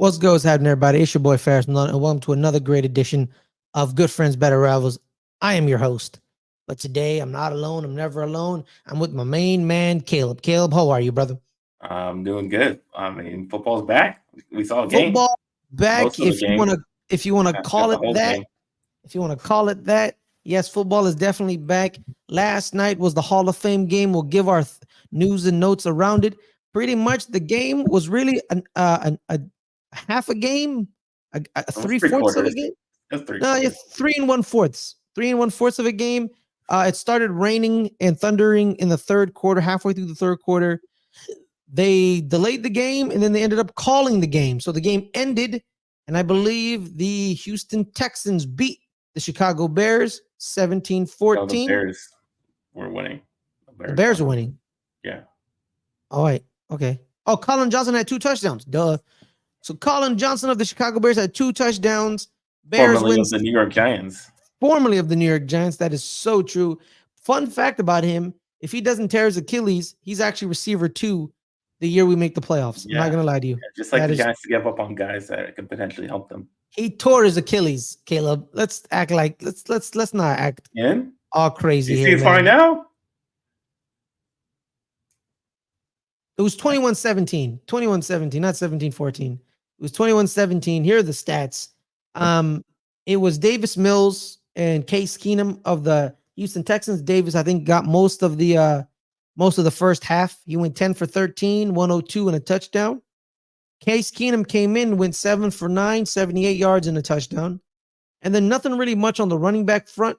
What's goes happening, everybody? It's your boy Ferris, and welcome to another great edition of Good Friends, Better Rivals. I am your host, but today I'm not alone. I'm never alone. I'm with my main man, Caleb. Caleb, how are you, brother? I'm doing good. I mean, football's back. We saw a game, Football back. most of the game, If you want to not call the it whole that, game. if you want to call it that, yes, football is definitely back. Last night was the Hall of Fame game. We'll give our news and notes around it. Pretty much, the game was really a half a game, It was three three-fourths of a quarters. game. It was three No, yeah, quarters. 3 1/4. 3 1/4 of a game. It started raining and thundering in the third quarter, halfway through the third quarter. They delayed the game and then they ended up calling the game. So the game ended, and I believe the Houston Texans beat the Chicago Bears 17-14. So the Bears were winning. The Bears are won. winning. Yeah. All right. Okay. Oh, Colin Johnson had 2 touchdowns. Duh. So Colin Johnson of the Chicago Bears had 2 touchdowns. Bears Formerly wins. of the New York Giants. Formerly of the New York Giants. That is so true. Fun fact about him: if he doesn't tear his Achilles, he's actually receiver 2 the year we make the playoffs. Yeah. I'm not gonna lie to you. Yeah, just like That the is- Giants give up on guys that could potentially help them. He tore his Achilles, Caleb. Let's act like let's not act And all crazy you see here, it's man. fine now. It was 21-17, 21-17, not 17-14. It was 21-17. Here are the stats. It was Davis Mills and Case Keenum of the Houston Texans. Davis, I think, got most of the first half. He went 10 for 13, 102 and a touchdown. Case Keenum came in, went 7 for 9, 78 yards and a touchdown. And then nothing really much on the running back front.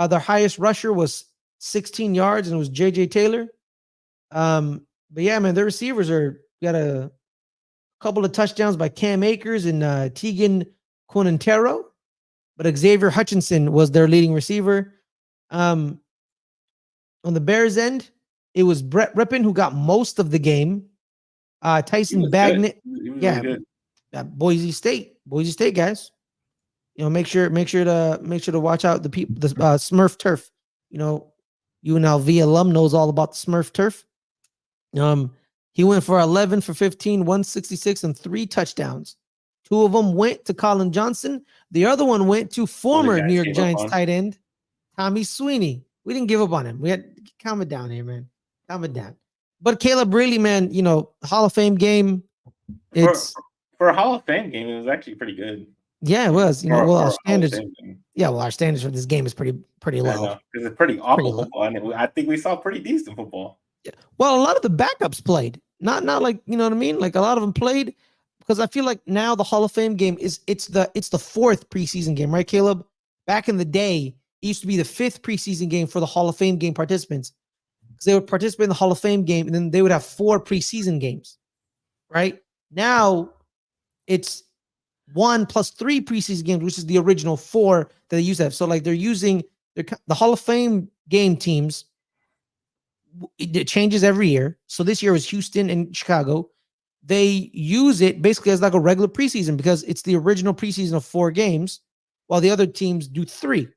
Their highest rusher was 16 yards, and it was J.J. Taylor. But yeah, man, their receivers got a couple of touchdowns by Cam Akers and Tegan Quinintero, but Xavier Hutchinson was their leading receiver. On the Bears end, it was Brett Rippon who got most of the game. Tyson Bagnet, He was yeah, really good. Boise State, guys. You know, make sure to watch out the people, the Smurf turf. You know, UNLV alum knows all about the Smurf turf. He went for 11 for 15, 166, and 3 touchdowns. 2 of them went to Colin Johnson. The other one went to former New York Giants tight end Tommy Sweeney. We didn't give up on him. We had calm it down here, man. Calm it down. But Caleb, really, man, you know, Hall of Fame game. It's for a Hall of Fame game, it was actually pretty good. Yeah, it was. You know, well, our standards. Yeah, well, our standards for this game is pretty low. Because it's pretty awful football, and I think we saw pretty decent football. Yeah. Well, a lot of the backups played. Not like, you know what I mean? Like a lot of them played, because I feel like now the Hall of Fame game it's the 4th preseason game, right, Caleb? Back in the day, it used to be the 5th preseason game for the Hall of Fame game participants, because they would participate in the Hall of Fame game and then they would have 4 preseason games, right? Now it's 1 plus 3 preseason games, which is the original 4 that they used to have. So like they're using the Hall of Fame game teams. It changes every year. So this year was Houston and Chicago. They use it basically as like a regular preseason, because it's the original preseason of 4 games, while the other teams do 3.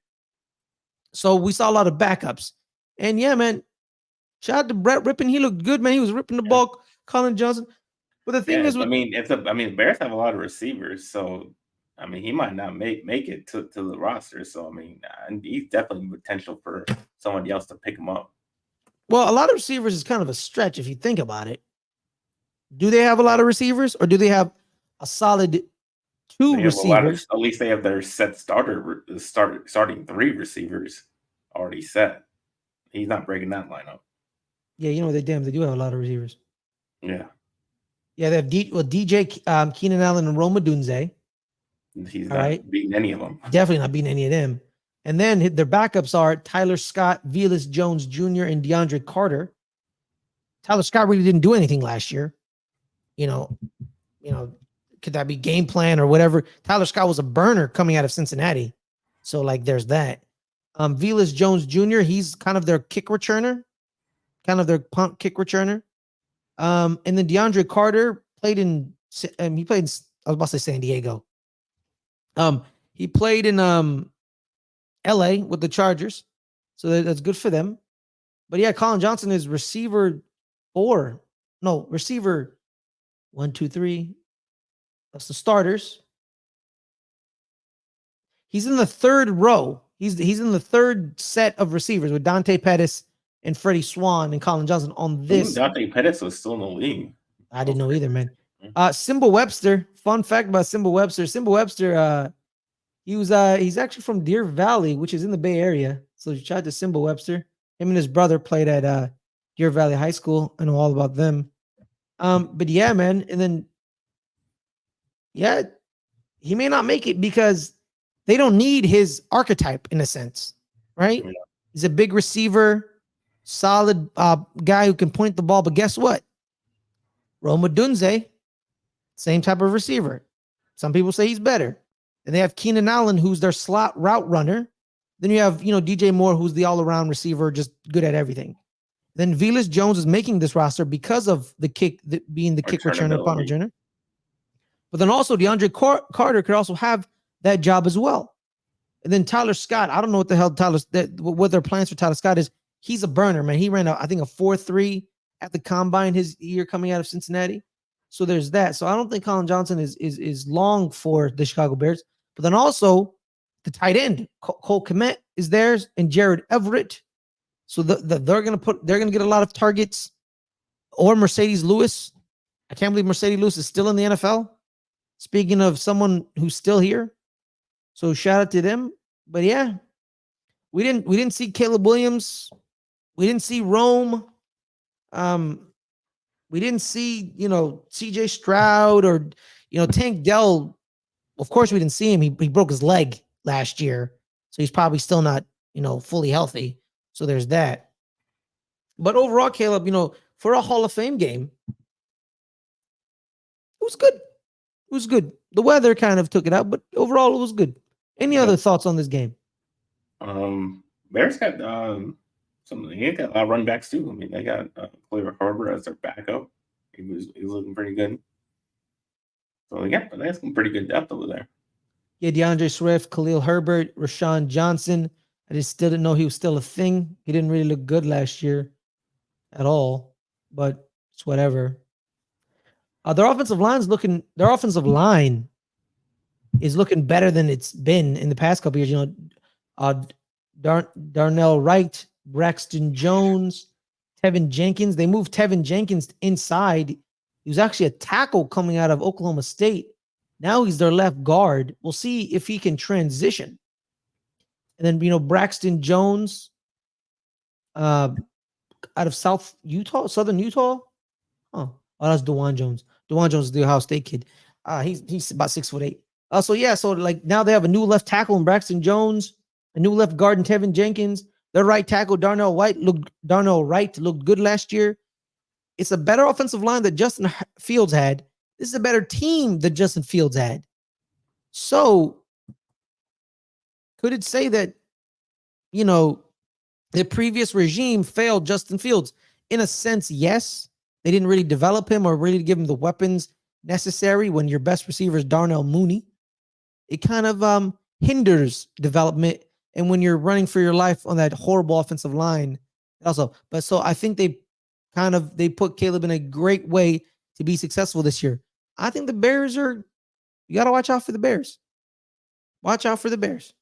So we saw a lot of backups. And yeah, man, shout out to Brett Rippon. He looked good, man. He was ripping the ball. Colin Johnson. But the thing is, the Bears have a lot of receivers, so I mean, he might not make it to the roster. So I mean, he's definitely potential for somebody else to pick him up. Well, a lot of receivers is kind of a stretch if you think about it. Do they have a lot of receivers, or do they have a solid 2 receivers? At least they have their set starting 3 receivers already set. He's not breaking that lineup. Yeah, you know they do have a lot of receivers. Yeah. Yeah, they have DJ Keenan Allen and Rome Odunze. He's not beating any of them. Definitely not beating any of them. And then their backups are Tyler Scott, Velus Jones Jr., and DeAndre Carter. Tyler Scott really didn't do anything last year. You know, could that be game plan or whatever? Tyler Scott was a burner coming out of Cincinnati. So like there's that. Velus Jones Jr., he's kind of their kick returner, kind of their punt kick returner. And then DeAndre Carter played in I was about to say San Diego. He played in LA with the Chargers. So that's good for them. But yeah, Colin Johnson is receiver 1, 2, 3. That's the starters. He's in the third row. He's in the third set of receivers with Dante Pettis and Freddie Swan and Colin Johnson on this. Dante Pettis was still in the league. I didn't know either, man. Simba Webster. Fun fact about Simba Webster. Simba Webster, he's actually from Deer Valley, which is in the Bay Area. So shout out to Simba Webster. Him and his brother played at Deer Valley High School. I know all about them. But yeah, man. And then he may not make it because they don't need his archetype in a sense, right? Yeah. He's a big receiver, solid guy who can point the ball. But guess what? Roma Dunze, same type of receiver. Some people say he's better. And they have Keenan Allen, who's their slot route runner. Then you have, DJ Moore, who's the all-around receiver, just good at everything. Then Velus Jones is making this roster because of the kick, being the kick returner, punt returner. But then also DeAndre Carter could also have that job as well. And then Tyler Scott, I don't know what the hell what their plans for Tyler Scott is. He's a burner, man. He ran, I think, a 4.3 at the combine his year coming out of Cincinnati. So there's that. So I don't think Colin Johnson is long for the Chicago Bears. But then also the tight end, Cole Kmet is theirs, and Jared Everett. So they're gonna get a lot of targets. Or Mercedes Lewis. I can't believe Mercedes Lewis is still in the NFL. Speaking of someone who's still here. So shout out to them. But yeah, we didn't see Caleb Williams. We didn't see Rome. We didn't see, CJ Stroud or, Tank Dell. Of course, we didn't see him. He broke his leg last year. So he's probably still not, fully healthy. So there's that. But overall, Caleb, for a Hall of Fame game, it was good. It was good. The weather kind of took it out, but overall, it was good. Any other thoughts on this game? Bears got they got a lot of running backs too. I mean, they got Cleveland Harbor as their backup. He was looking pretty good. So they got some pretty good depth over there. Yeah, DeAndre Swift, Khalil Herbert, Rashawn Johnson. I just still didn't know he was still a thing. He didn't really look good last year at all, but it's whatever. Their offensive line is looking better than it's been in the past couple years. Darnell Wright, Braxton Jones, Tevin Jenkins. They moved Tevin Jenkins inside. He was actually a tackle coming out of Oklahoma State. Now he's their left guard. We'll see if he can transition. And then, Braxton Jones out of Southern Utah. Oh, that's DeJuan Jones. DeJuan Jones is the Ohio State kid. He's about 6'8". So now they have a new left tackle in Braxton Jones, a new left guard in Tevin Jenkins. Their right tackle, Darnell Wright looked good last year. It's a better offensive line that Justin Fields had. This is a better team that Justin Fields had. So could it say that, the previous regime failed Justin Fields? In a sense, yes. They didn't really develop him or really give him the weapons necessary when your best receiver is Darnell Mooney. It kind of hinders development. And when you're running for your life on that horrible offensive line also. But so I think they put Caleb in a great way to be successful this year. I think the Bears you got to watch out for the Bears. Watch out for the Bears.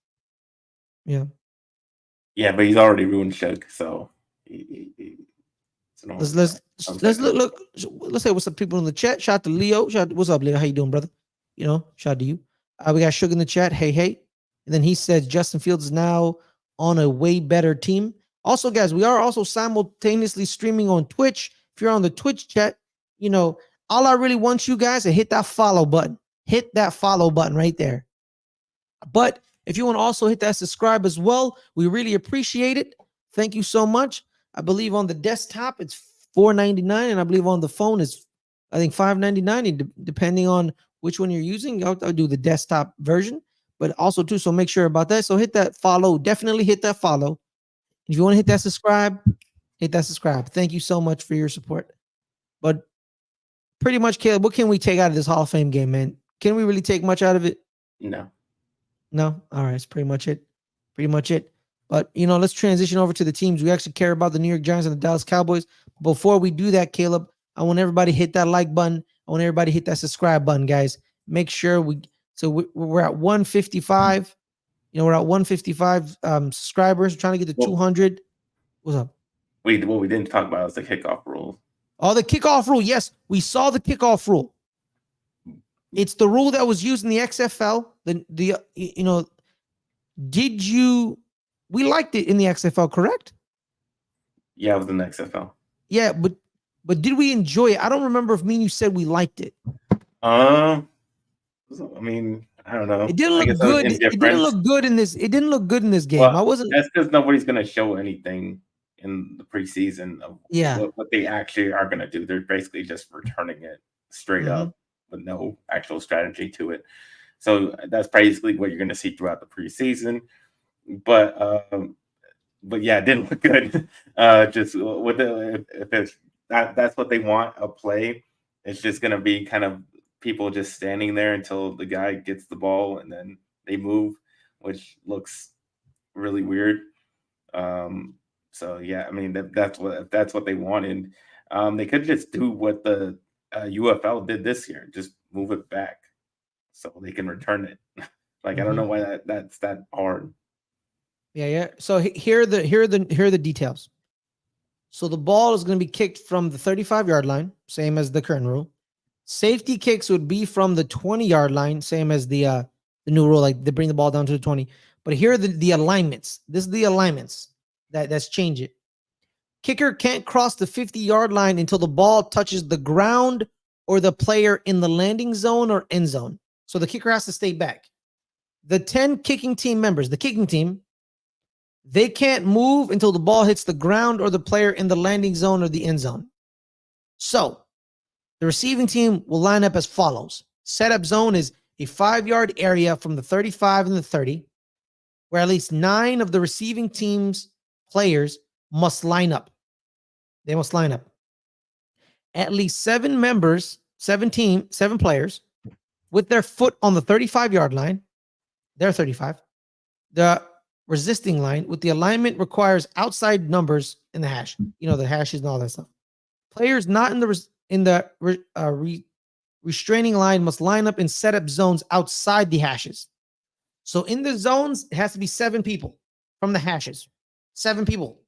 Yeah. Yeah, but he's already ruined Shug, so let's look. Let's say what's up, people in the chat. Shout out to Leo. What's up, Leo? How you doing, brother? Shout out to you. We got Sugar in the chat. Hey. And then he says Justin Fields is now on a way better team. Also, guys, we are also simultaneously streaming on Twitch. If you're on the Twitch chat, all I really want you guys to hit that follow button. Hit that follow button right there. But if you want to also hit that subscribe as well, we really appreciate it. Thank you so much. I believe on the desktop it's $4.99, and I believe on the phone is, I think, $5.99, depending on which one you're using. I'll do the desktop version, but also too, so make sure about that. So hit that follow. Definitely hit that follow. If you want to hit that subscribe, hit that subscribe. Thank you so much for your support. But pretty much, Caleb, what can we take out of this Hall of Fame game, man? Can we really take much out of it? No? All right, that's pretty much it. But, let's transition over to the teams we actually care about, the New York Giants and the Dallas Cowboys. Before we do that, Caleb, I want everybody to hit that like button. I want everybody to hit that subscribe button, guys. make sure we're at 155. We're at 155 subscribers. We're trying to get to 200. What's up? What we didn't talk about is the kickoff rule. Oh, the kickoff rule. Yes, we saw the kickoff rule. It's the rule that was used in the XFL. We liked it in the XFL, correct? Yeah, it was in the XFL. Yeah, but did we enjoy it? I don't remember if me and you said we liked it. I mean, I don't know. It didn't look good. It didn't look good in this. It didn't look good in this game. Well, that's because nobody's going to show anything in the preseason of what they actually are going to do. They're basically just returning it straight up with no actual strategy to it. So that's basically what you're going to see throughout the preseason. But yeah, it didn't look good. Just with if that's what they want, a play, it's just going to be kind of people just standing there until the guy gets the ball and then they move, which looks really weird. So yeah, I mean that's what they wanted. They could just do what the UFL did this year, just move it back so they can return it. Like I don't know why that's that hard. Yeah. So here are the details. So the ball is going to be kicked from the 35-yard line, same as the current rule. Safety kicks would be from the 20-yard line, same as the new rule, like they bring the ball down to the 20. But here are the alignments. This is the alignments that's changed it. Kicker can't cross the 50-yard line until the ball touches the ground or the player in the landing zone or end zone. So the kicker has to stay back. The 10 kicking team members, the kicking team, they can't move until the ball hits the ground or the player in the landing zone or the end zone. So the receiving team will line up as follows. Setup zone is a 5-yard area from the 35 and the 30, where at least 9 of the receiving team's players must line up. They must line up. At least 7 players with their foot on the 35-yard line, they're 35. The resisting line with the alignment requires outside numbers in the hash. The hashes and all that stuff. Players not in the restraining line must line up in setup zones outside the hashes. So in the zones, it has to be 7 people from the hashes. 7 people.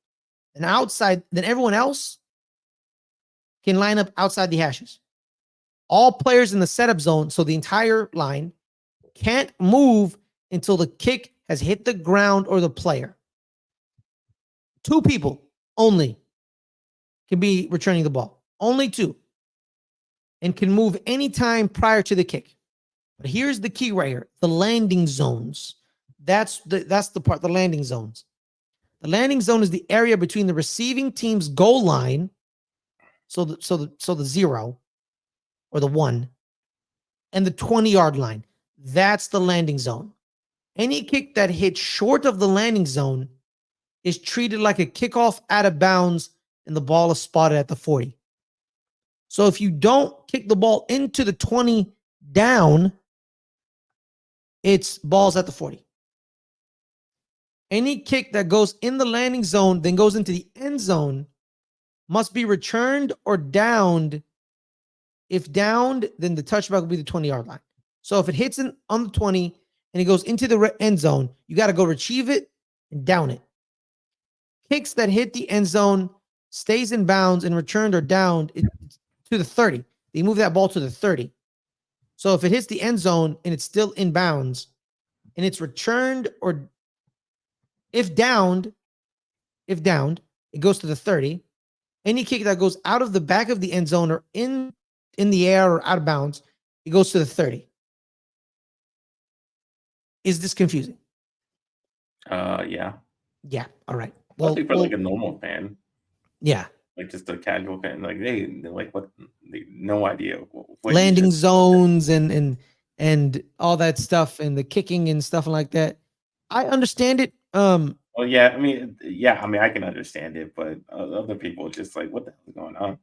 And outside, then everyone else can line up outside the hashes. All players in the setup zone, so the entire line, can't move until the kick has hit the ground or the player. 2 people only can be returning the ball. Only 2. And can move anytime prior to the kick. But here's the key right here. The landing zones. That's the part, the landing zones. The landing zone is the area between the receiving team's goal line, so the 0 or the 1, and the 20-yard line. That's the landing zone. Any kick that hits short of the landing zone is treated like a kickoff out of bounds and the ball is spotted at the 40. So if you don't kick the ball into the 20 down, it's balls at the 40. Any kick that goes in the landing zone, then goes into the end zone, must be returned or downed. If downed, then the touchback will be the 20-yard line. So if it hits on the 20 and it goes into the end zone, you got to go retrieve it and down it. Kicks that hit the end zone stays in bounds and returned or downed to the 30. They move that ball to the 30. So if it hits the end zone and it's still in bounds and it's returned or if downed, it goes to the 30. Any kick that goes out of the back of the end zone or in the air or out of bounds, it goes to the 30. Is this confusing? Yeah. Yeah. All right. Well, for like a normal fan. Yeah. Like just a casual fan, like no idea. Landing zones and all that stuff and the kicking and stuff like that. I understand it. Well, yeah, I mean, I can understand it, but other people just like, what the hell is going on?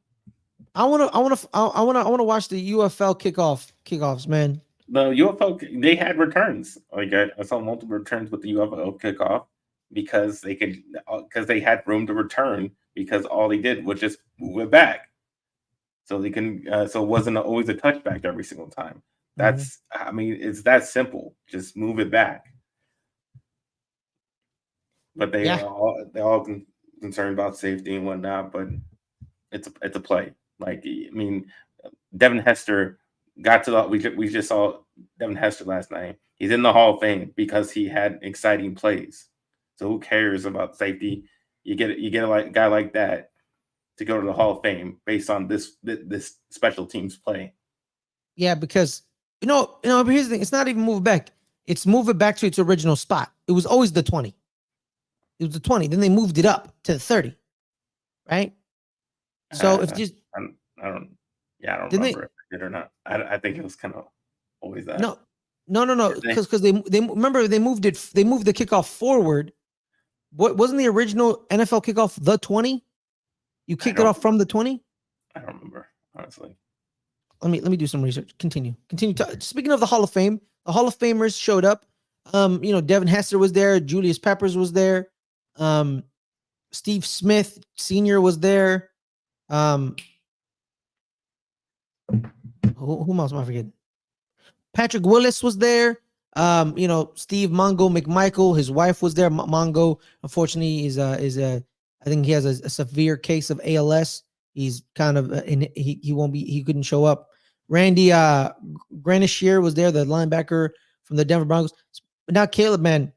I want to watch the UFL kickoffs, man. The UFL, they had returns. Like I saw multiple returns with the UFL kickoff because they had room to return because all they did was just move it back. So they can, so it wasn't always a touchback every single time. That's, I mean, it's that simple. Just move it back. But they're all concerned about safety and whatnot. But it's a play. Like, I mean, Devin Hester got to the. We just saw Devin Hester last night. He's in the Hall of Fame because he had exciting plays. So who cares about safety? You get a guy like that to go to the Hall of Fame based on this special teams play. Yeah, because you know, here's the thing. It's not even move it back. It's move it back to its original spot. It was always the 20. It was the 20. Then they moved it up to the 30. Right? So if just I don't remember if they did or not. I think it was kind of always that. No. Because they remember they moved it. They moved the kickoff forward. What wasn't the original NFL kickoff the 20? You kicked it off from the 20? I don't remember, honestly. Let me do some research. Continue. Speaking of the Hall of Fame, the Hall of Famers showed up. Devin Hester was there. Julius Peppers was there. Steve Smith Sr. was there. Who else am I forgetting? Patrick Willis was there. Steve Mongo McMichael, his wife was there. Mongo, unfortunately, I think he has a severe case of ALS. He's kind of he couldn't show up. Randy Granashier was there, the linebacker from the Denver Broncos. But now, Caleb, man,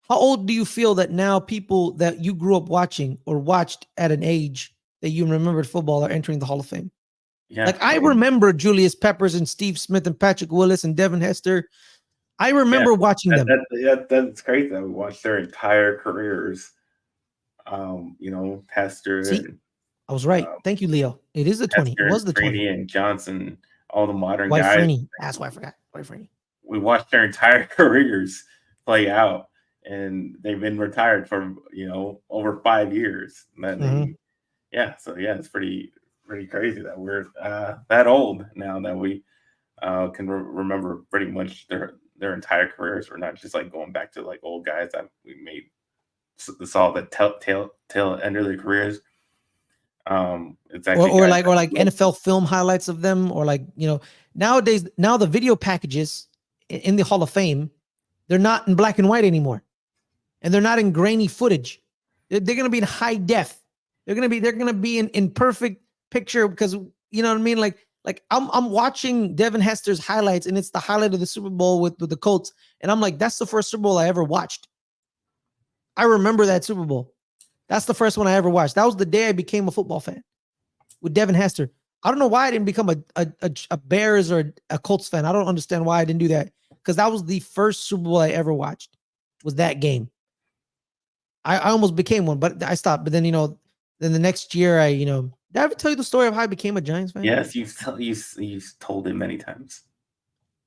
how old do you feel that now people that you grew up watching or watched at an age that you remembered football are entering the Hall of Fame? Yeah, like I remember Julius Peppers and Steve Smith and Patrick Willis and Devin Hester. I remember watching them. That's great that we watched their entire careers. Hester. See, I was right. Thank you, Leo. It is the 20. It was the 20. And Johnson, all the modern White guys. Freeney. That's why I forgot. White Freeney. We watched their entire careers play out, and they've been retired for over 5 years. It's pretty crazy that we're that old now that we can remember pretty much their entire careers. We're not just like going back to like old guys that we made saw the tail end of their careers. It's actually or like NFL film highlights of them, or nowadays the video packages in the Hall of Fame, they're not in black and white anymore, and they're not in grainy footage. They're going to be in high def. They're going to be in perfect picture, because you know what I mean. Like I'm watching Devin Hester's highlights, and it's the highlight of the Super Bowl with the Colts, and I'm like, that's the first Super Bowl I ever watched. I remember that Super Bowl. That's the first one I ever watched. That was the day I became a football fan with Devin Hester. I don't know why I didn't become a Bears or a Colts fan. I don't understand why I didn't do that, because that was the first Super Bowl I ever watched, was that game. I almost became one, but I stopped. But then, then the next year did I ever tell you the story of how I became a Giants fan? Yes, you've told it many times.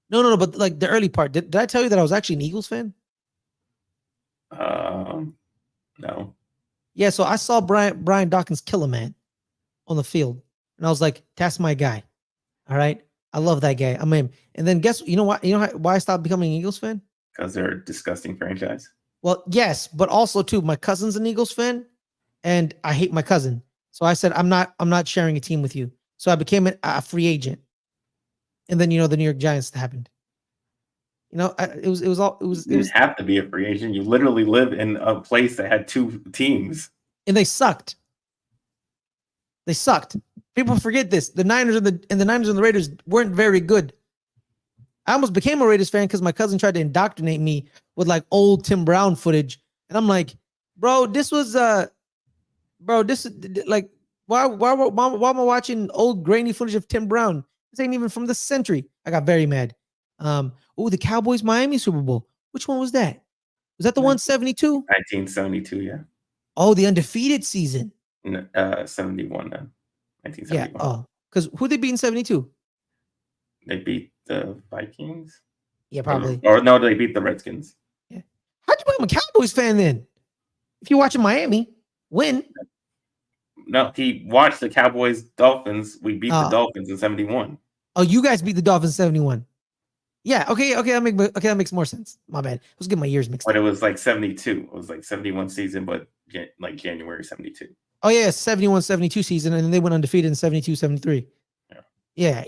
No, but like the early part. Did I tell you that I was actually an Eagles fan? No. Yeah, so I saw Brian Dawkins kill a man on the field, and I was like, "That's my guy." All right, I love that guy. I'm him. And then why I stopped becoming an Eagles fan? Because they're a disgusting franchise. Well, yes, but also too, my cousin's an Eagles fan, and I hate my cousin. So I said, I'm not sharing a team with you. So I became a free agent, and then the New York Giants happened. You didn't have to be a free agent. You literally live in a place that had two teams, and they sucked. They sucked. People forget this. The Niners and the Raiders weren't very good. I almost became a Raiders fan because my cousin tried to indoctrinate me with like old Tim Brown footage, and I'm like, bro, this is like, why am I watching old grainy footage of Tim Brown? This ain't even from this century. I got very mad. The Cowboys Miami Super Bowl. Which one was that? Was that the 172? 1972, yeah. Oh, the undefeated season. 71 then. 1971. Yeah. Oh, because who they beat in 72? They beat the Vikings. Yeah, probably. Or no, they beat the Redskins. Yeah. How'd you become a Cowboys fan then? If you're watching Miami win. No, he watched the Cowboys Dolphins. We beat the Dolphins in 71. Oh, you guys beat the Dolphins in 71. Yeah, okay, that makes more sense. My bad. I was getting my years mixed up. But it was like 72. It was like 71 season, but like January 72. Oh, yeah, 71, 72 season, and then they went undefeated in 72, 73. Yeah.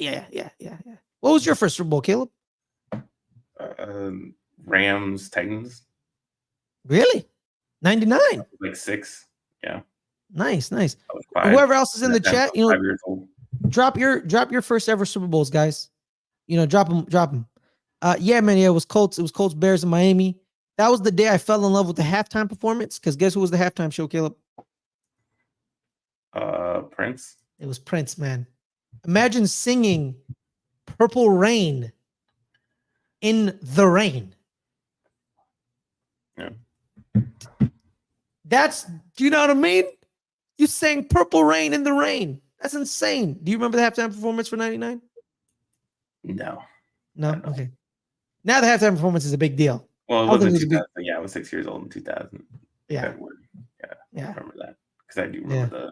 What was your first Super Bowl, Caleb? Rams, Titans. Really? 99. Like 6. Yeah. Nice. I was 5. Whoever else is in the At that time, chat, I was 5 years old. drop your first ever Super Bowls, guys. Drop them. Yeah, man. Yeah, it was Colts. It was Colts Bears in Miami. That was the day I fell in love with the halftime performance. Because guess who was the halftime show, Caleb? Prince. It was Prince, man. Imagine singing "Purple Rain" in the rain. Yeah. Do you know what I mean? You sang "Purple Rain" in the rain. That's insane. Do you remember the halftime performance for 99? No. No? Okay. Now the halftime performance is a big deal. Well, it was in 2000. Yeah, I was 6 years old in 2000. Yeah. February. Yeah. I remember that. Because I do remember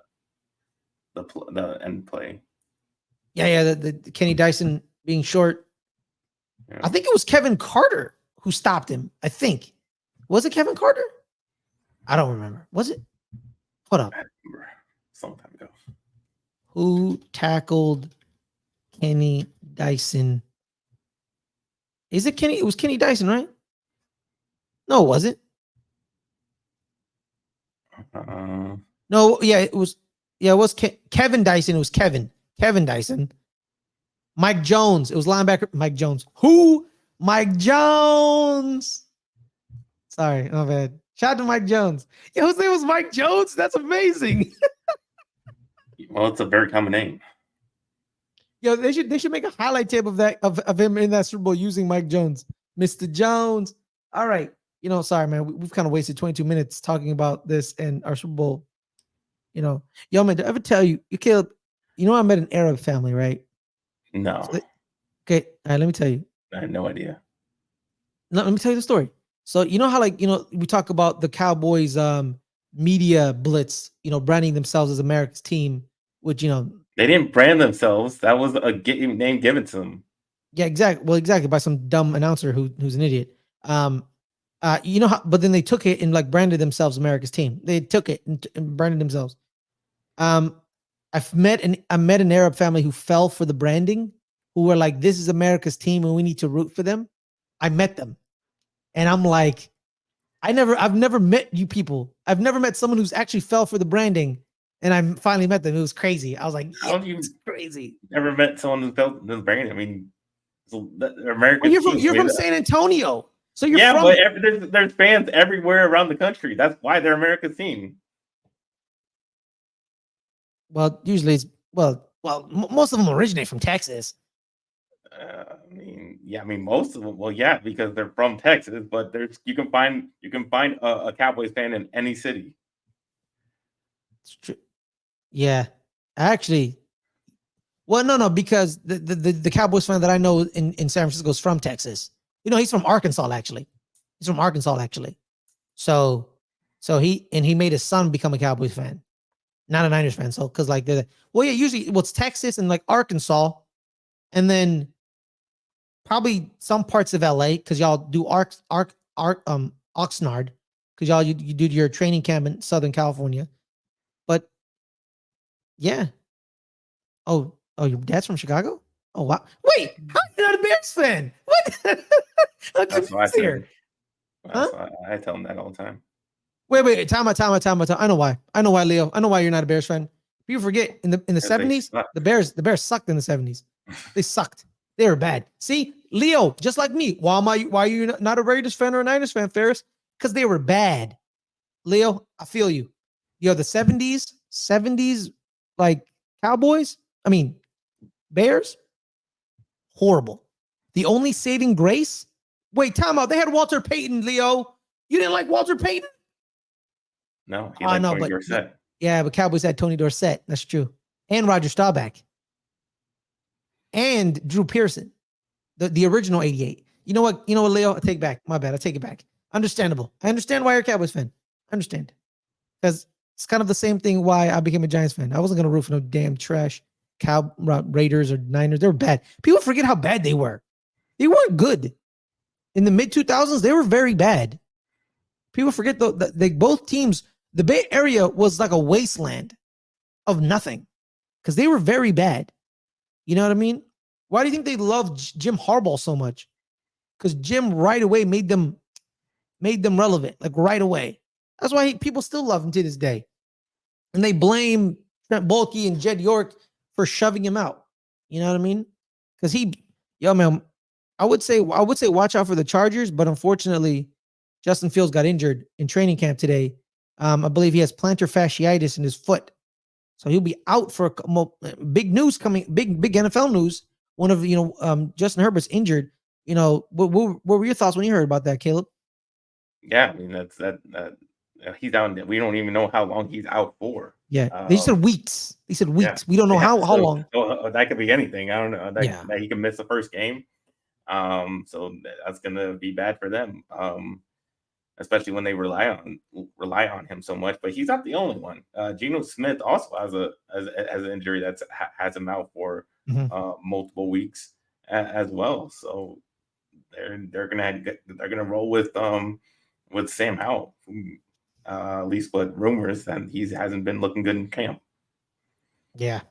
the end play. Yeah. The Kenny Dyson being short. Yeah. I think it was Kevin Carter who stopped him. I think. Was it Kevin Carter? I don't remember. Was it? Hold up. I remember. Some time ago. Who tackled Kenny Dyson? Is it Kenny? It was Kenny Dyson, right? No, it wasn't. No, yeah, it was. Yeah, it was Kevin Dyson. It was Kevin Dyson. Mike Jones. It was linebacker Mike Jones. Who? Mike Jones. Sorry, my bad. Shout out to Mike Jones. Yo, his name was Mike Jones. That's amazing. Well, it's a very common name. Yo, they should make a highlight tape of that of him in that Super Bowl using Mike Jones, Mr. Jones. All right, sorry, man, we've kind of wasted 22 minutes talking about this and our Super Bowl. Yo, man, did I ever tell you, Caleb? I met an Arab family, right? No. Okay, all right, let me tell you. I had no idea. No, let me tell you the story. So how we talk about the Cowboys media blitz, branding themselves as America's team, which they didn't brand themselves. That was a name given to them. Yeah, exactly. Well, exactly, by some dumb announcer who's an idiot. But then they took it and branded themselves America's team. They took it and branded themselves. I met an Arab family who fell for the branding, who were like, "This is America's team, and we need to root for them." I met them, and I'm like, I've never met you people. I've never met someone who's actually fell for the branding, and I finally met them. It was crazy. I was like, "How do you crazy?" Never met someone who fell the branding. I mean, American. Well, you're from San Antonio, so you're yeah, from. But there's fans everywhere around the country. That's why they're America's team. Well, usually it's most of them originate from Texas. Most of them. Well, yeah, because they're from Texas. But you can find a Cowboys fan in any city. It's true. Yeah, actually. Well, no, because the Cowboys fan that I know in San Francisco is from Texas. He's from Arkansas, actually. So he made his son become a Cowboys fan, not a Niners fan. So because usually it's Texas and Arkansas, and then probably some parts of LA because y'all do Oxnard because y'all you do your training camp in Southern California, but yeah. Oh, your dad's from Chicago? Oh wow! Wait, how are you not a Bears fan? What? That's what I say. I tell them that all the time. Wait, time out. I know why, Leo. I know why you're not a Bears fan. People forget in the 70s, the Bears sucked in the 70s. They sucked. They were bad. See, Leo, just like me. Why are you not a Raiders fan or a Niners fan, Ferris? Because they were bad. Leo, I feel you. The 70s, Cowboys. Bears, horrible. The only saving grace. Wait, time out. They had Walter Payton, Leo. You didn't like Walter Payton? No, he liked Tony Dorsett. Yeah, but Cowboys had Tony Dorsett. That's true. And Roger Staubach. And Drew Pearson, the original 88. You know what, Leo? I take it back. My bad. I take it back. Understandable. I understand why you're a Cowboys fan. I understand. Because it's kind of the same thing why I became a Giants fan. I wasn't going to root for no damn trash Raiders or Niners. They were bad. People forget how bad they were. They weren't good. In the mid-2000s, they were very bad. People forget that both teams, the Bay Area was like a wasteland of nothing because they were very bad. You know what I mean? Why do you think they love Jim Harbaugh so much? Because Jim right away made them relevant, like right away. That's why people still love him to this day. And they blame Trent Baalke and Jed York for shoving him out. You know what I mean? Because man, I would say watch out for the Chargers, but unfortunately, Justin Fields got injured in training camp today. I believe he has plantar fasciitis in his foot, so he'll be out for big news coming. Big NFL news. One of Justin Herbert's injured. What were your thoughts when you heard about that, Caleb? Yeah, I mean that he's out. We don't even know how long he's out for. Yeah, they said weeks. They said weeks. Yeah, We don't know how long. So that could be anything. I don't know. That he can miss the first game. So that's gonna be bad for them. Especially when they rely on him so much. But he's not the only one. Geno Smith also has an injury that has him out for multiple weeks as well. So they're gonna roll with Sam Howell. At least what rumors that he hasn't been looking good in camp. Yeah.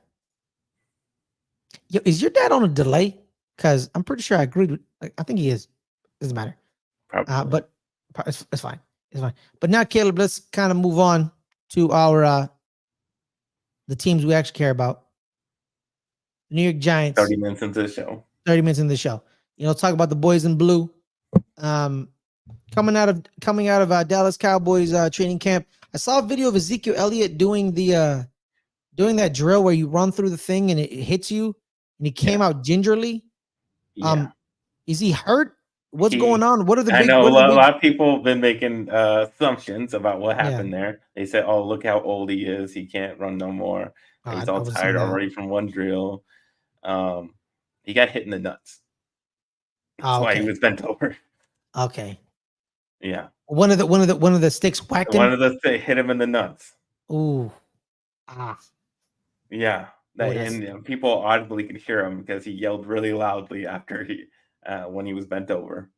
Yo, is your dad on a delay? Because I'm pretty sure I agreed with. I think he is. Doesn't matter. Probably. But it's fine. It's fine. But now, Caleb, let's kind of move on to our the teams we actually care about. New York Giants. 30 minutes into the show. 30 minutes into the show. Talk about the boys in blue. Coming out of Dallas Cowboys training camp. I saw a video of Ezekiel Elliott doing that drill where you run through the thing and it hits you, and he came out gingerly. Is he hurt? What's going on? What are the big? I know a lot of people have been making assumptions about what happened there. They said, "Oh, look how old he is. He can't run no more. He's all tired already from one drill." He got hit in the nuts. That's why he was bent over. Okay. Yeah. One of the sticks whacked him. One of the hit him in the nuts. Ooh. Yeah. And people audibly could hear him because he yelled really loudly after when he was bent over.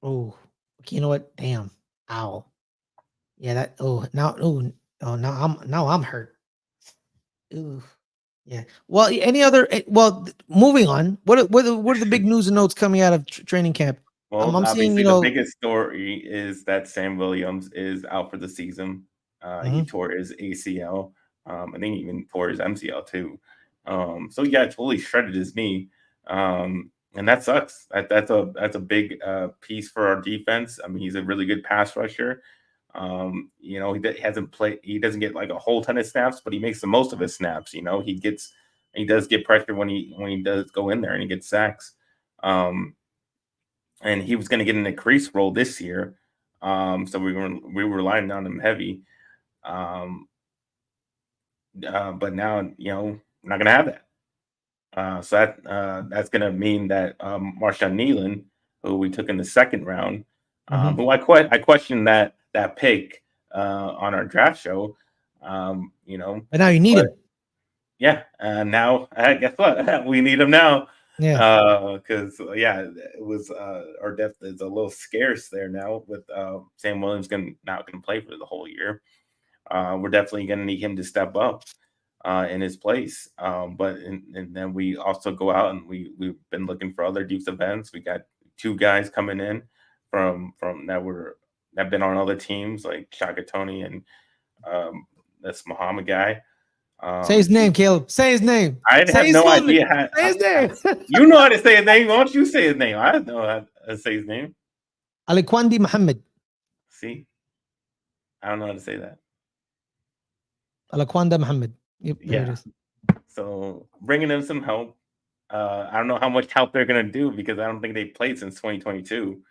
Oh, okay, you know what? Damn. Ow. Yeah, now I'm hurt. Ooh. Yeah. Well, moving on. What are the big news and notes coming out of training camp? Well, I'm seeing, the biggest story is that Sam Williams is out for the season. He tore his ACL. I think he even tore his MCL too. So yeah, it totally shredded his knee. And that sucks. That's a big piece for our defense. I mean, he's a really good pass rusher. He hasn't played. He doesn't get like a whole ton of snaps, but he makes the most of his snaps. He does get pressure when he does go in there and he gets sacks. And he was going to get an increased role this year. So we were relying on him heavy. But now, we're not going to have that. So that's going to mean that Marshawn Nealon, who we took in the second round, who I questioned that pick on our draft show, But now you need him. Yeah, now guess what? We need him now. Yeah. Because it was our depth is a little scarce there now with Sam Williams not going to play for the whole year. We're definitely going to need him to step up in his place. But then we also go out and we've been looking for other defensive ends. We got two guys coming in from that have been on other teams like Shaka Tony and this Muhammad guy. Say his name, Caleb. Say his name. I have no idea. Say his name. You know how to say his name. Why don't you say his name? I don't know how to say his name. Aliquandi Muhammad. See? I don't know how to say that. Aliquanda Muhammad. Yep, there it is. So bringing them some help. I don't know how much help they're going to do because I don't think they've played since 2022.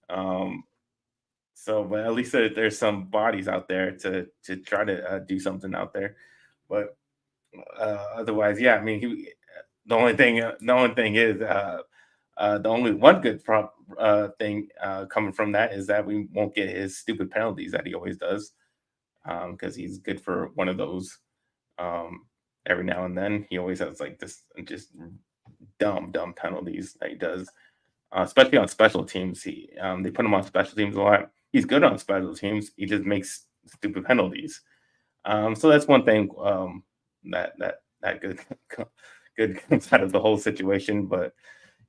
But at least there's some bodies out there to try to do something out there. But otherwise, I mean, the only thing is the only one good thing coming from that is that we won't get his stupid penalties that he always does, because he's good for one of those every now and then. He always has like this just dumb penalties that he does, especially on special teams. They put him on special teams a lot. He's good on special teams. He just makes stupid penalties. So that's one thing that good comes out of the whole situation. But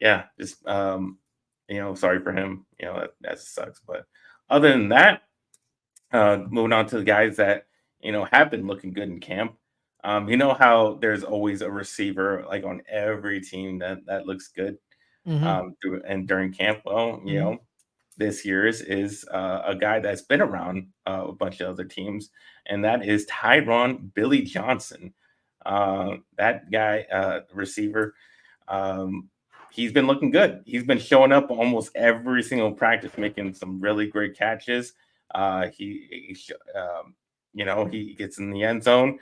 yeah, just sorry for him. That sucks. But other than that, moving on to the guys that have been looking good in camp. You know how there's always a receiver like on every team that looks good Mm-hmm. during camp. Well, Mm-hmm. this year's is a guy that's been around a bunch of other teams, and that is Tyron Billy Johnson. That guy, receiver, um, he's been looking good. He's been showing up almost every single practice, making some really great catches. He gets in the end zone.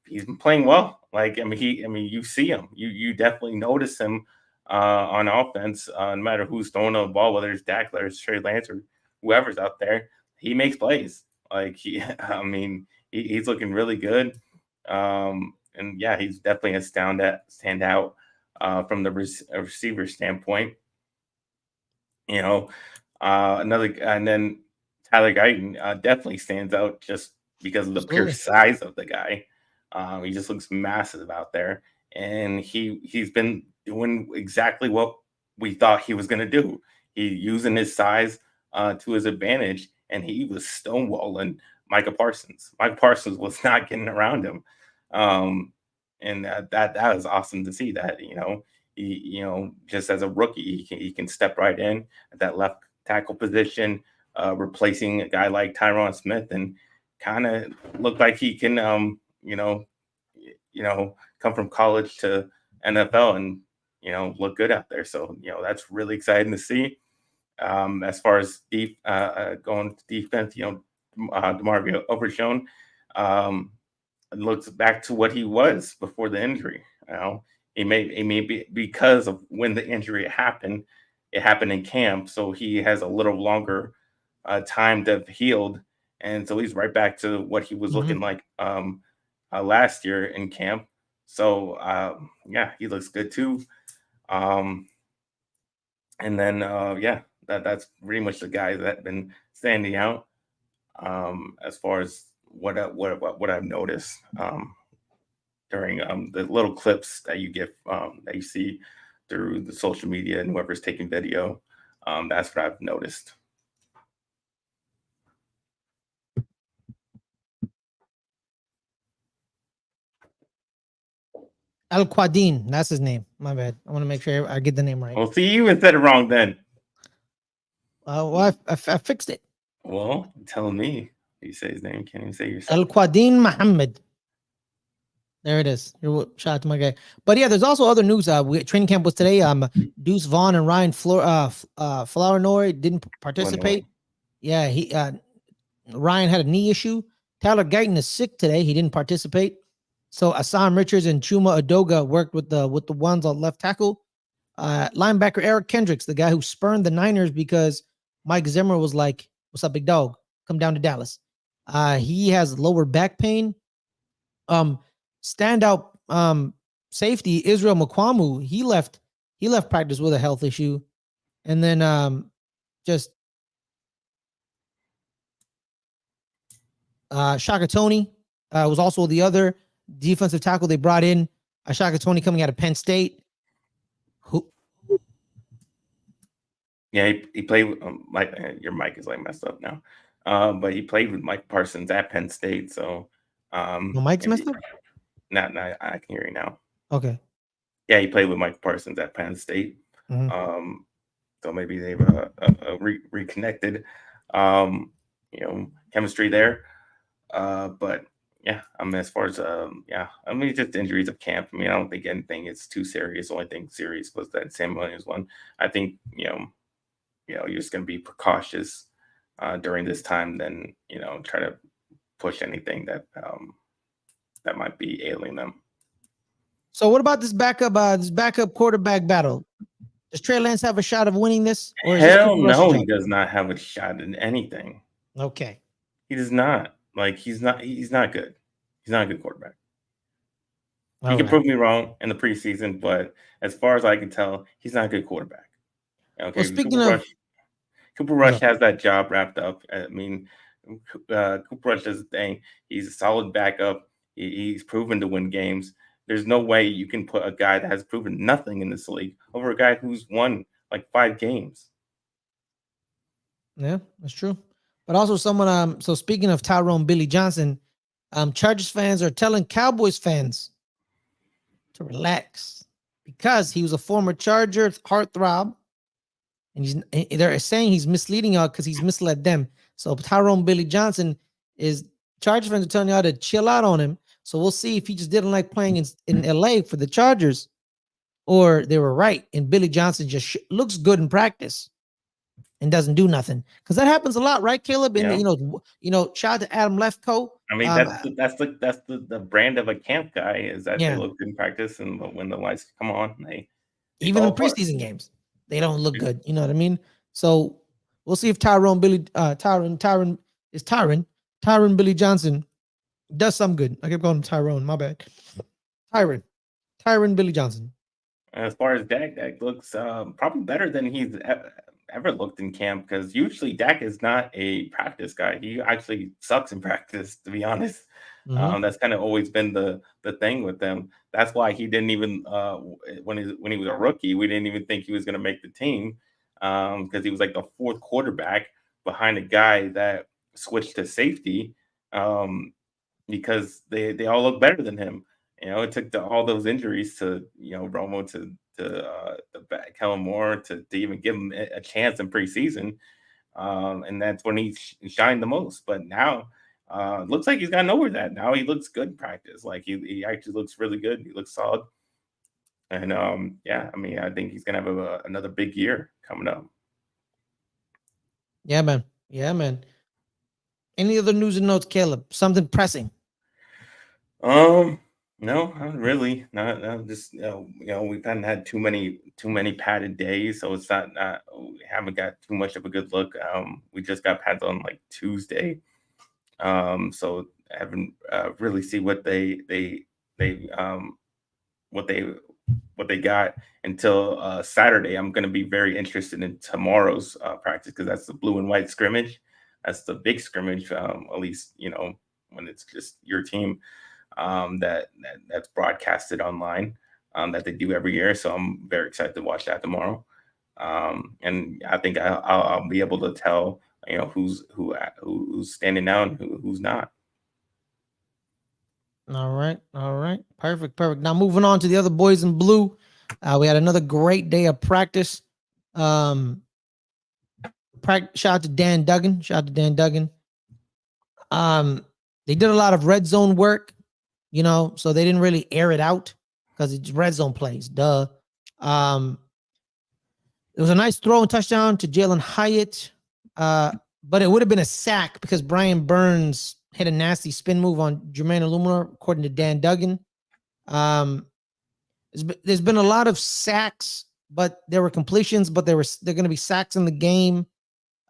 He's been playing well. Like you see him. You definitely notice him on offense. No matter who's throwing the ball, whether it's Dak, whether it's Trey Lance, or whoever's out there, he makes plays. Like he's looking really good. And yeah, he's definitely a standout from the receiver standpoint. You know, another and then Tyler Guyton definitely stands out just because of the pure Absolutely. size of the guy. He just looks massive out there, and he's been doing exactly what we thought he was going to do. He using his size to his advantage, and he was stonewalling Micah Parsons. Micah Parsons was not getting around him, um, and that was awesome to see. That just as a rookie, he can step right in at that left tackle position, replacing a guy like Tyron Smith, and kind of look like he can, come from college to NFL and look good out there. So that's really exciting to see. As far as going to defense, DeMarvio Overshown looks back to what he was before the injury. It may be because of when the injury happened. It happened in camp, so he has a little longer time to have healed, and so he's right back to what he was Mm-hmm. looking like last year in camp. So yeah, he looks good too. Um, and then yeah, that's pretty much the guys that have been standing out as far as what I've noticed. During the little clips that you get that you see through the social media and whoever's taking video. That's what I've noticed. Al Quadin, that's his name. My bad. I want to make sure I get the name right. Well, see, you even said it wrong then. Well, I fixed it. Well, telling me you say his name, can't even say yourself. Al Quadin Muhammad. There it is. Shout out to my guy. But yeah, there's also other news. Training camp was today. Deuce Vaughn and Ryan Flournoy didn't participate. Yeah, Ryan had a knee issue. Tyler Guyton is sick today. He didn't participate. So Assam Richards and Chuma Adoga worked with the ones on left tackle. Linebacker Eric Kendricks, the guy who spurned the Niners because Mike Zimmer was like, "What's up, big dog? Come down to Dallas." He has lower back pain. Standout safety Israel Mukwamu, he left practice with a health issue. And then just Shaka Tony was also the other defensive tackle they brought in. Shaka Tony coming out of Penn State. Yeah, he played with Mike. Your mic is like messed up now, but he played with Mike Parsons at Penn State. So, No, Mike's messed up. Not I can hear you now. Okay. Yeah, he played with Mike Parsons at Penn State. Mm-hmm. So maybe they've reconnected. Chemistry there. But yeah, as far as just injuries of camp. I don't think anything is too serious. The only thing serious was that Sam Williams one. I think you're just going to be precautious during this time, then try to push anything that might be ailing them. So what about this backup quarterback battle? Does Trey Lance have a shot of winning this, or is Hell no, he does not have a shot in anything. Okay, he does not. Like he's not good. He's not a good quarterback. He can prove me wrong in the preseason, but as far as I can tell, he's not a good quarterback. Okay, well, speaking of Cooper Rush has that job wrapped up. Cooper Rush does his thing. He's a solid backup. He's proven to win games. There's no way you can put a guy that has proven nothing in this league over a guy who's won like 5 games. Yeah, that's true. But also someone so speaking of Tyrone Billy Johnson, Chargers fans are telling Cowboys fans to relax because he was a former Charger heartthrob, and they're saying he's misleading y'all because he's misled them. So Tyrone Billy Johnson is Chargers fans are telling y'all to chill out on him. So we'll see if he just didn't like playing in LA for the Chargers, or they were right and Billy Johnson just looks good in practice and doesn't do nothing, because that happens a lot, right, Caleb? And shout out to Adam Lefko. I mean, that's the brand of a camp guy, is that they look good in practice, and when the lights come on, they even in preseason games, they don't look good. You know what I mean? So we'll see if Tyron Billy Johnson does some good. I kept calling him Tyrone. My bad. Tyron Billy Johnson. As far as Dak looks probably better than he's ever looked in camp, because usually Dak is not a practice guy. He actually sucks in practice, to be honest. That's kind of always been the thing with them. That's why he didn't even when he was a rookie, we didn't even think he was going to make the team, because he was like the 4th quarterback behind a guy that switched to safety, because they all look better than him. It took all those injuries to Romo to Kellen Moore to even give him a chance in preseason, and that's when he shined the most. But now looks like he's gotten over that. Now he looks good in practice. Like he actually looks really good. He looks solid, and I mean, I think he's gonna have another big year coming up. Yeah, man. Any other news and notes, Caleb? Something pressing? No, not really. Not just we've had too many padded days, so it's not we haven't got too much of a good look. We just got pads on like Tuesday, so I haven't really see what they what they got until Saturday. I'm going to be very interested in tomorrow's practice, because that's the blue and white scrimmage. That's the big scrimmage, at least when it's just your team. That's broadcasted online, that they do every year. So I'm very excited to watch that tomorrow. And I think I'll be able to tell who's standing out and who's not. All right, perfect. Now moving on to the other boys in blue, we had another great day of practice. Shout out to Dan Duggan. They did a lot of red zone work, so they didn't really air it out because it's red zone plays. Duh. It was a nice throw and touchdown to Jalen Hyatt, but it would have been a sack because Brian Burns hit a nasty spin move on Jermaine Illuminor, according to Dan Duggan. There's been a lot of sacks, but there were completions, but they're going to be sacks in the game.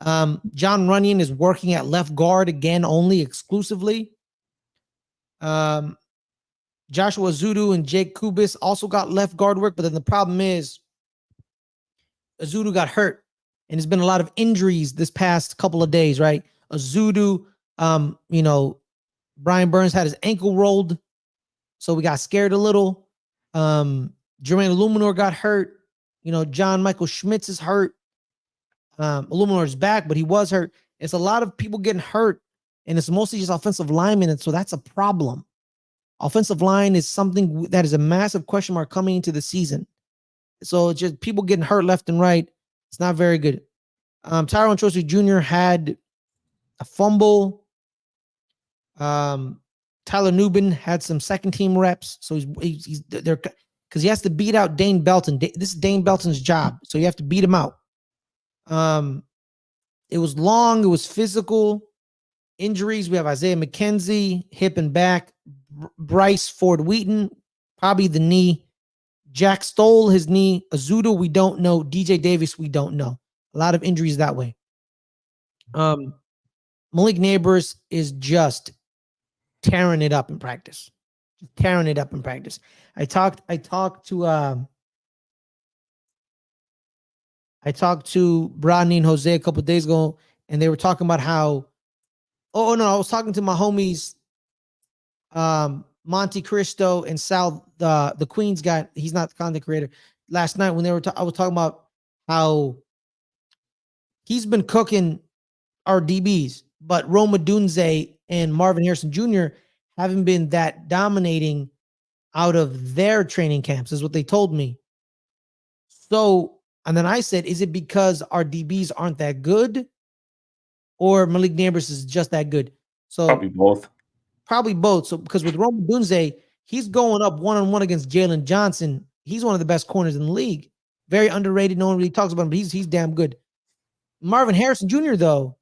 John Runyon is working at left guard again, only exclusively. Joshua Azudu and Jake Kubis also got left guard work, but then the problem is Azudu got hurt, and there's been a lot of injuries this past couple of days, right? Azudu, Brian Burns had his ankle rolled, so we got scared a little. Jermaine Illuminor got hurt. John Michael Schmitz is hurt. Illuminor's back, but he was hurt. It's a lot of people getting hurt, and it's mostly just offensive linemen, and so that's a problem. Offensive line is something that is a massive question mark coming into the season. So it's just people getting hurt left and right. It's not very good. Tyrone Trosi Jr. had a fumble. Tyler Nubin had some second team reps, so he's there because he has to beat out Dane Belton. This is Dane Belton's job, so you have to beat him out. It was long. It was physical. Injuries. We have Isaiah McKenzie, hip and back. Bryce Ford Wheaton, probably the knee. Jack Stoll, his knee. Azudu, we don't know. DJ Davis, we don't know. A lot of injuries that way. Malik Neighbors is just tearing it up in practice. I talked to Rodney and Jose a couple of days ago, and they were talking about how, I was talking to my homies Monte Cristo and Sal, the Queens guy. He's not the content creator. Last night when they were, I was talking about how he's been cooking our DBs, but Roma Dunze and Marvin Harrison Jr. haven't been that dominating out of their training camps, is what they told me. So, and then I said, is it because our DBs aren't that good, or Malik Neighbors is just that good? So Probably both. Probably both. So because with Roma Dunze, he's going up one-on-one against Jalen Johnson. He's one of the best corners in the league. Very underrated. No one really talks about him, but he's damn good. Marvin Harrison Jr., though,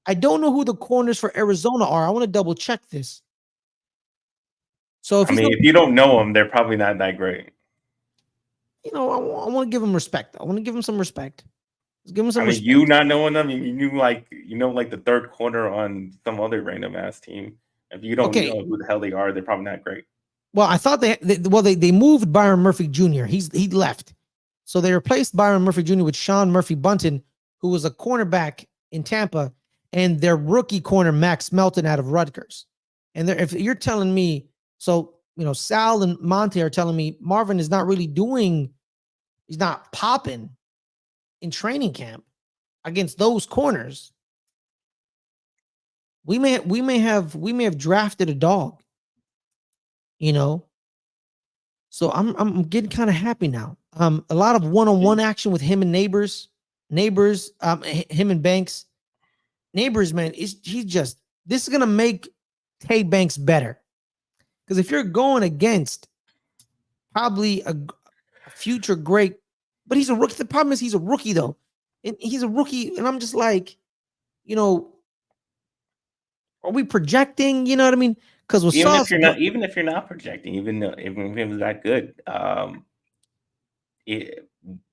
I don't know who the corners for Arizona are. I want to double check this. So if if you don't know them, they're probably not that great. I want to give him respect. I want to give him some respect. Let's give him some respect. You not knowing them, you knew like the third corner on some other random ass team. If you don't know who the hell they are, they're probably not great. Well, I thought they moved Byron Murphy Jr. He left. So they replaced Byron Murphy Jr. with Sean Murphy Bunton, who was a cornerback in Tampa, and their rookie corner, Max Melton, out of Rutgers. And if you're telling me, so, Sal and Monte are telling me Marvin is not really he's not popping in training camp against those corners. We may have drafted a dog, So I'm getting kind of happy now. A lot of one-on-one action with him and Neighbors, him and Banks. Neighbors, man, this is gonna make Tay Banks better. Because if you're going against probably a future great, but he's a rookie. The problem is he's a rookie though. And he's a rookie, and I'm just like, are we projecting? You know what I mean? Because with even if you're not projecting, even if it was that good,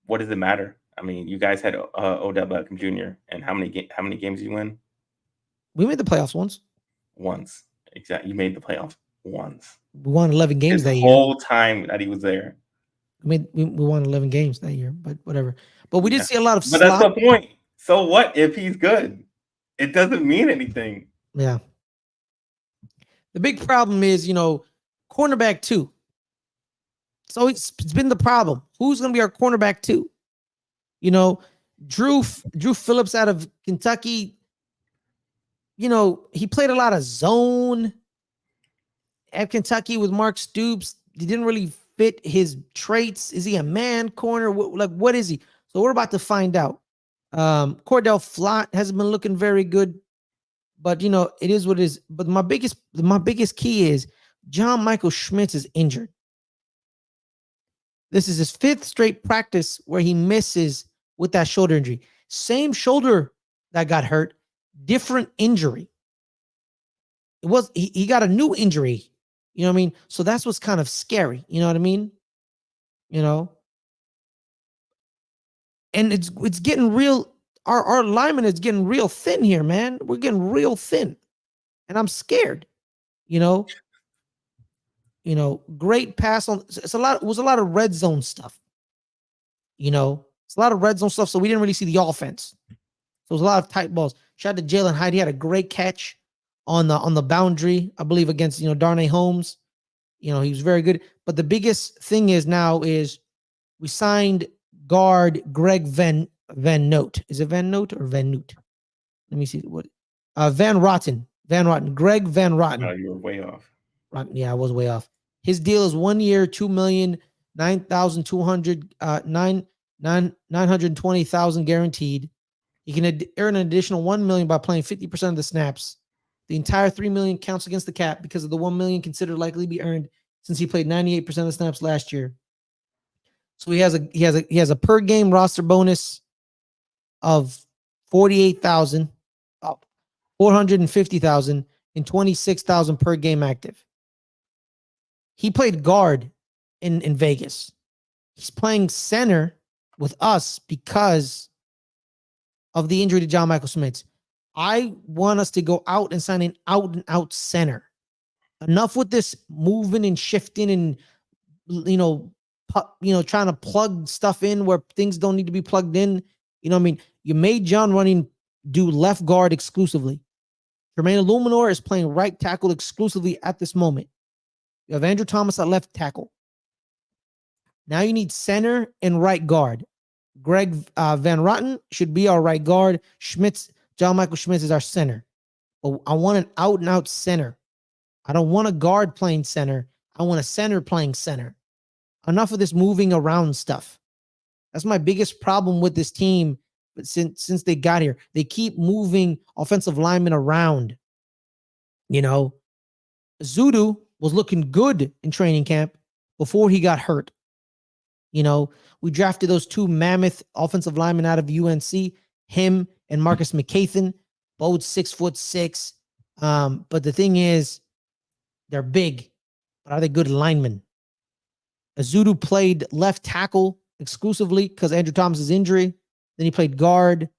what does it matter? You guys had Odell Beckham Jr. and how many games you win? We made the playoffs once. Once, exactly. You made the playoffs once. We won 11 games that year. The whole time that he was there. We won 11 games that year, but whatever. But we did see a lot of. But that's the point. So what if he's good? It doesn't mean anything. Yeah. The big problem is, cornerback 2. So it's been the problem. Who's going to be our cornerback 2? Drew Phillips out of Kentucky. He played a lot of zone at Kentucky with Mark Stoops. He didn't really fit his traits. Is he a man corner? What is he? So we're about to find out. Cordell Flott hasn't been looking very good. But it is what it is. But my biggest key is John Michael Schmitz is injured. This is his 5th straight practice where he misses with that shoulder injury. Same shoulder that got hurt, different injury. He got a new injury. You know what I mean? So that's what's kind of scary. You know what I mean? And it's getting real. Our lineman is getting real thin here, man. We're getting real thin. And I'm scared. Great pass on. It was a lot of red zone stuff. It's a lot of red zone stuff. So we didn't really see the offense. So it was a lot of tight balls. Shout out to Jalen Hyde. He had a great catch on the boundary, I believe, against Darnay Holmes. He was very good. But the biggest thing is we signed guard Greg Van Note. Is it Van Note or Van Noot? Let me see what. Van Rotten. Greg Van Rotten. No, you were way off. Yeah, I was way off. His deal is 1 year, $2,009,920,000 guaranteed. He can earn an additional $1 million by playing 50% of the snaps. The entire $3 million counts against the cap because of the $1 million considered likely to be earned since he played 98% of the snaps last year. So he has a per game roster bonus of 48,000, 450,000, and 26,000 per game active. He played guard in Vegas. He's playing center with us because of the injury to John Michael Schmitz. I want us to go out and sign an out-and-out center. Enough with this moving and shifting and trying to plug stuff in where things don't need to be plugged in. You made John Running do left guard exclusively. Jermaine Illuminor is playing right tackle exclusively at this moment. You have Andrew Thomas at left tackle. Now you need center and right guard. Greg Van Rotten should be our right guard. John Michael Schmitz is our center. But I want an out and out center. I don't want a guard playing center. I want a center playing center. Enough of this moving around stuff. That's my biggest problem with this team. But since they got here, they keep moving offensive linemen around. You know, Zudu was looking good in training camp before he got hurt. You know, we drafted those two mammoth offensive linemen out of UNC, him and Marcus McCathan, both 6'6". But the thing is, they're big, but are they good linemen? Azudu played left tackle exclusively because Andrew Thomas's injury. Then he played guard.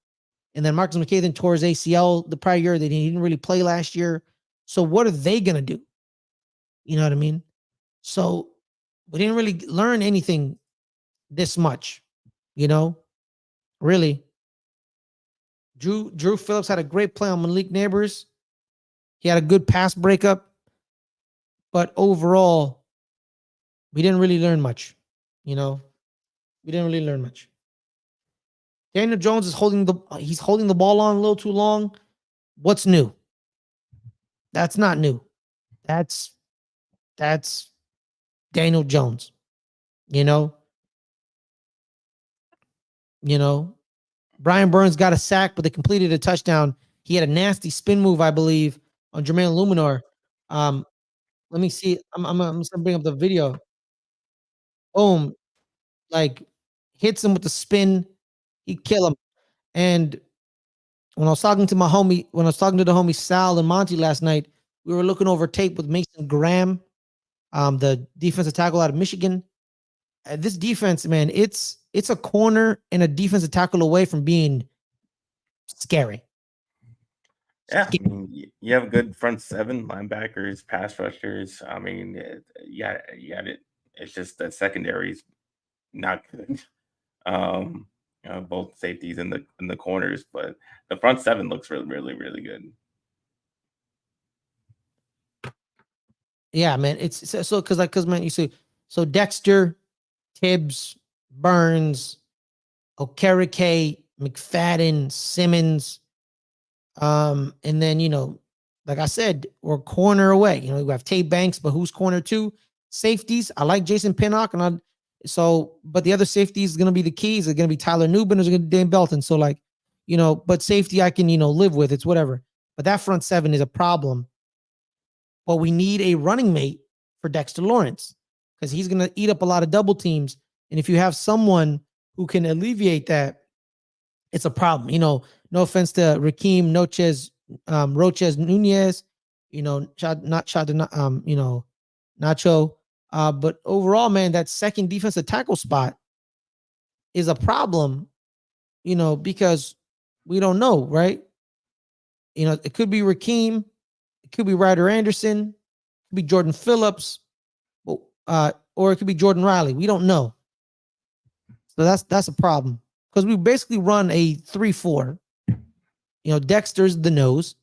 And then Marcus McCathan tore his ACL the prior year that he didn't really play last year. So what are they going to do? You know what I mean? So we didn't really learn anything this much, you know, really. Drew Phillips had a great play on Malik Neighbors. He had a good pass breakup, but overall, we didn't really learn much, you know. We didn't really learn much. Daniel Jones is holding the ball on a little too long. What's new? That's not new. That's Daniel Jones. You know, Brian Burns got a sack, but they completed a touchdown. He had a nasty spin move, I believe, on Jermaine Luminor. Let me see. I'm gonna bring up the video. Boom. Like hits him with the spin. He kill him. And when I was talking to the homie Sal and Monty last night, we were looking over tape with Mason Graham, the defensive tackle out of Michigan. This defense, man, it's a corner and a defensive tackle away from being scary. Yeah, I mean, you have a good front seven, linebackers, pass rushers. I mean, you got it. It's just that secondary is not good. Both safeties in the corners, but the front seven looks really, really, really good. Yeah, man. It's so because man, you see, so Dexter, Tibbs, Burns, Okereke, McFadden, Simmons, and then like I said, we're corner away. You know, we have Tay Banks, but who's corner two? Safeties. I like Jason Pinnock, but the other safety is going to be the keys. It's going to be Tyler Newbin, or it's going to be Dane Belton. So like, but safety I can live with. It's whatever. But that front seven is a problem. But we need a running mate for Dexter Lawrence because he's going to eat up a lot of double teams. And if you have someone who can alleviate that, it's a problem. No offense to Raheem Roches Nunez, Nacho. But overall, man, that second defensive tackle spot is a problem, because we don't know, right? It could be Raheem, it could be Ryder Anderson, it could be Jordan Phillips, or it could be Jordan Riley. We don't know. So that's a problem because we basically run a 3-4. Dexter's the nose.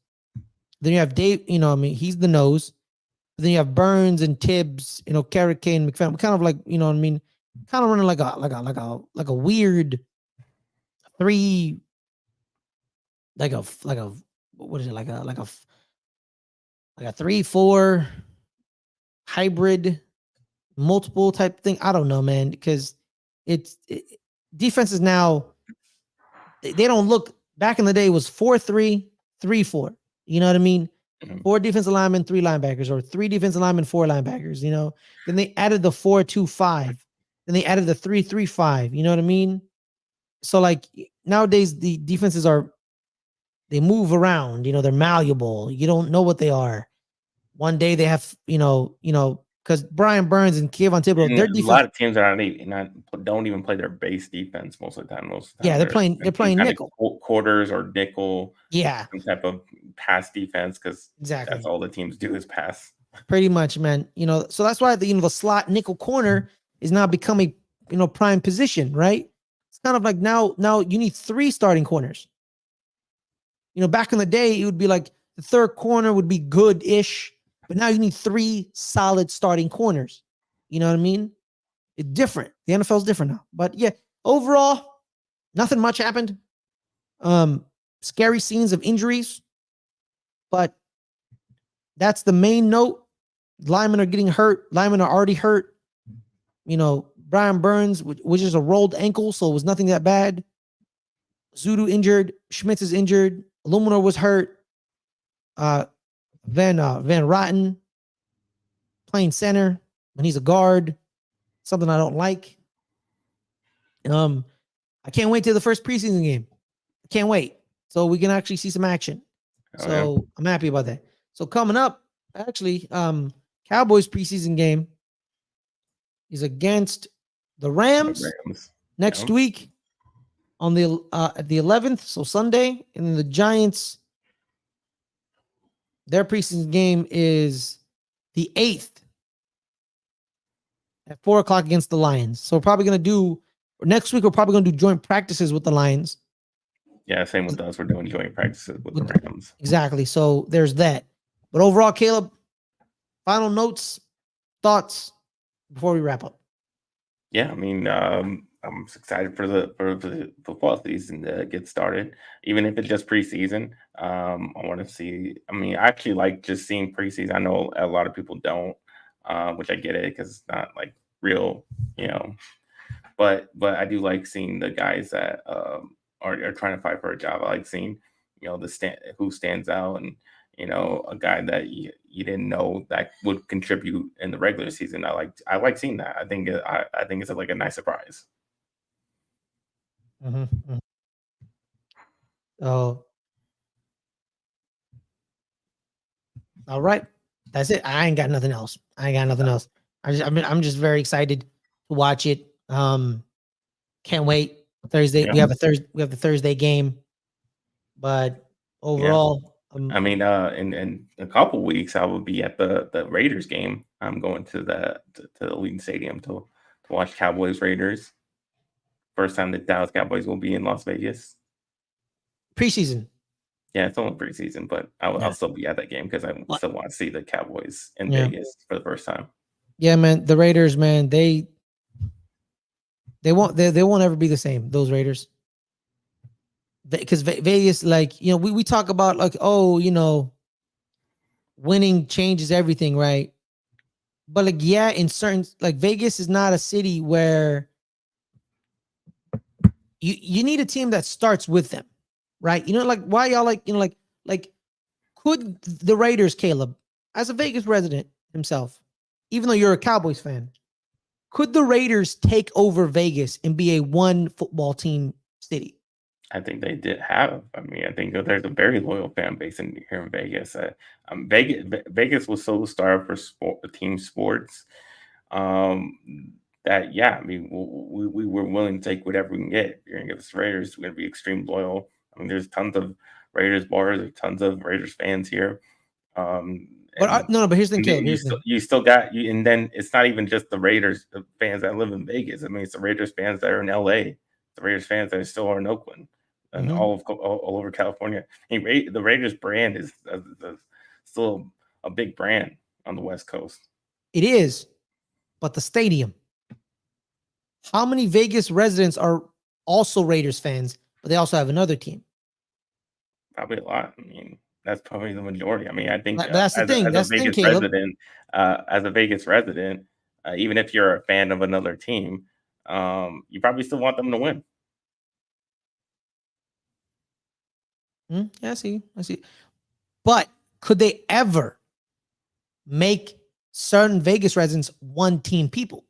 Then you have Dave, he's the nose. Then you have Burns and Tibbs, Carrick and McFadden. We're kind of like, kind of running like a weird three, what is it? Like a 3-4 hybrid multiple type thing. I don't know, man, because defenses now, they don't look. Back in the day, it was 4-3, 3-4. You know what I mean? 4 defensive linemen, 3 linebackers, or 3 defensive linemen, 4 linebackers. Then they added the 4-2-5. Then they added the 3-3-5. You know what I mean? So like nowadays, the defenses they move around. They're malleable. You don't know what they are. One day they have, because Brian Burns and Kayvon Thibodeau, their defense. A lot of teams don't even play their base defense most of the time. Yeah, they're playing nickel quarters or nickel. Yeah, some type of pass defense because exactly that's all the teams do is pass. Pretty much, man. So that's why the slot nickel corner is now becoming prime position, right? It's kind of like now you need 3 starting corners. Back in the day, it would be like the third corner would be good-ish. but now you need 3 solid starting corners. You know what I mean? It's different. The NFL is different now. But yeah, overall, nothing much happened. Scary scenes of injuries, but that's the main note. Linemen are getting hurt. Linemen are already hurt. You know, Brian Burns, which is a rolled ankle, so it was nothing that bad. Zudu injured. Schmitz is injured. Illuminor was hurt. Van Rotten playing center when he's a guard. Something I don't like. I can't wait till the first preseason game. I can't wait. So we can actually see some action. So I'm happy about that. So coming up, actually, Cowboys preseason game is against the Rams next week on the 11th, so Sunday, and then the Giants. Their preseason game is the 8th at 4:00 against the Lions. So we're probably gonna do next week. We're probably gonna do joint practices with the Lions. Yeah, same with us. We're doing joint practices with the Rams. Exactly. So there's that. But overall, Caleb, final notes, thoughts before we wrap up. Yeah, I mean, I'm excited for the football season to get started, even if it's just preseason. I want to see. I mean, I actually like just seeing preseason. I know a lot of people don't, which I get it because it's not like real, you know. But I do like seeing the guys that are trying to fight for a job. I like seeing, you know, who stands out, and you know, a guy that you didn't know that would contribute in the regular season. I like seeing that. I think it's like a nice surprise. Mm-hmm. Oh, all right. That's it. I ain't got nothing else. I'm just very excited to watch it. Can't wait. Thursday. Yeah. We have the Thursday game. But overall, I mean, in a couple weeks, I will be at the Raiders game. I'm going to the Allegiant Stadium to watch Cowboys Raiders. First time the Dallas Cowboys will be in Las Vegas. Preseason. Yeah, it's only preseason, but I'll still be at that game because I still want to see the Cowboys in Vegas for the first time. Yeah, man. The Raiders, man, they won't ever be the same. Those Raiders. Because Vegas, like, you know, we talk about like, oh, you know, winning changes everything, right? But like, yeah, in certain, like, Vegas is not a city where you need a team that starts with them, right? You know, like, why y'all like, you know, like could the Raiders, Caleb, as a Vegas resident himself, even though you're a Cowboys fan, could the Raiders take over Vegas and be a one football team city? I think they did have. I mean, I think there's a very loyal fan base here in Vegas. Vegas was so starved for team sports that, yeah, I mean, we were willing to take whatever we can get. You're gonna give us Raiders. We're gonna be extreme loyal. I mean, there's tons of Raiders bars. There's tons of Raiders fans here. But here's the thing, Caleb. You still got you, and then it's not even just the Raiders fans that live in Vegas. I mean, it's the Raiders fans that are in LA, the Raiders fans that are still are in Oakland, and all over California. The Raiders brand is still a big brand on the West Coast. It is, but the stadium. How many Vegas residents are also Raiders fans, but they also have another team? Probably a lot. I mean, that's probably the majority. I mean, I think that's the thing. That's the thing, Caleb. As a Vegas resident, even if you're a fan of another team, you probably still want them to win. Yeah, I see. But could they ever make certain Vegas residents one team people?